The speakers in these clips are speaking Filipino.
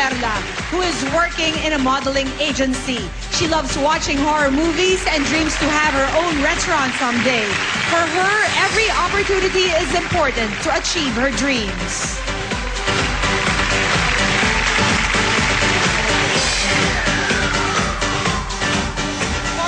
Perla, who is working in a modeling agency. She loves watching horror movies and dreams to have her own restaurant someday. For her, every opportunity is important to achieve her dreams.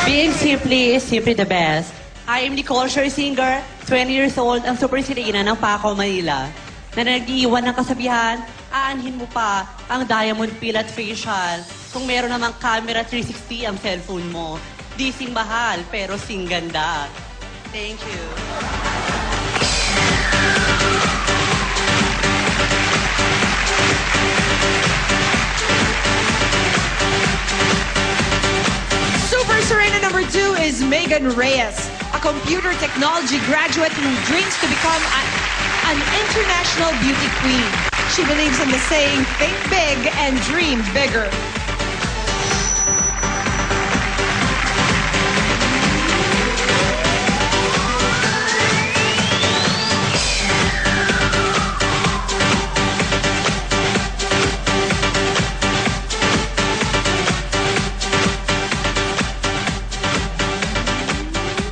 Being simply is simply the best. I am Nicole Scherzinger, 20 years old, ang super sirena ng Paco, Manila, na nag-iwan ng kasabihan, aanhin mo pa ang diamond peel at facial kung meron namang camera 360 ang cellphone mo. Di sing mahal, pero sing ganda. Thank you. Super Serena number 2 is Megan Reyes, a computer technology graduate who dreams to become an international beauty queen. She believes in the saying, think big and dream bigger.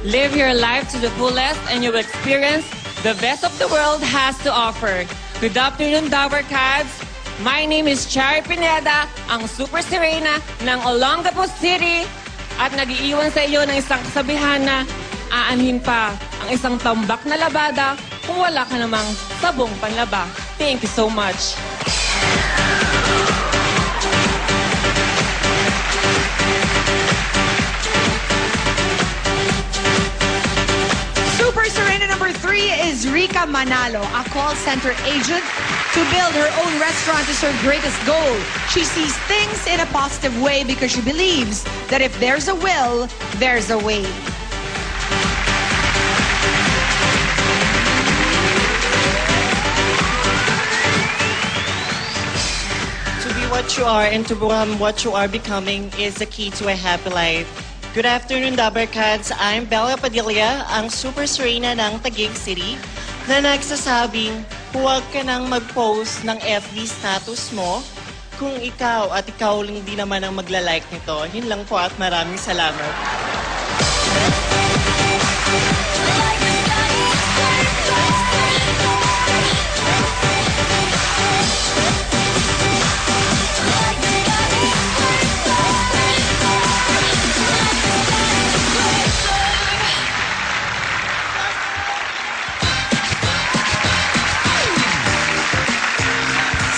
Live your life to the fullest and you will experience the best of the world has to offer. Good afternoon, Dabber Cats. My name is Chari Pineda, ang Super Serena ng Olongapo City at nag-iiwan sa iyo ng isang kasabihan na aanhin pa ang isang tambak na labada kung wala ka namang sabong panlaba. Thank you so much. Super Serena number 3 is Rica Manalo, a call center agent to build her own restaurant is her greatest goal. She sees things in a positive way because she believes that if there's a will, there's a way. To be what you are and to become what you are becoming is the key to a happy life. Good afternoon, Dabber Cats. I'm Bella Padilla, ang Super Serena ng Taguig City, na nagsasabing huwag ka nang mag-post ng FB status mo kung ikaw at ikaw lang di naman ang magla-like nito. Yun lang po at maraming salamat.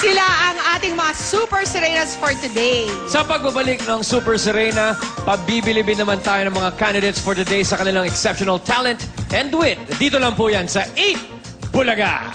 Sila ang ating mga Super Serenas for today. Sa pagbabalik ng Super Serena, pabibilibin naman tayo ng mga candidates for today sa kanilang exceptional talent and wit. Dito lang po yan sa 8 Bulaga.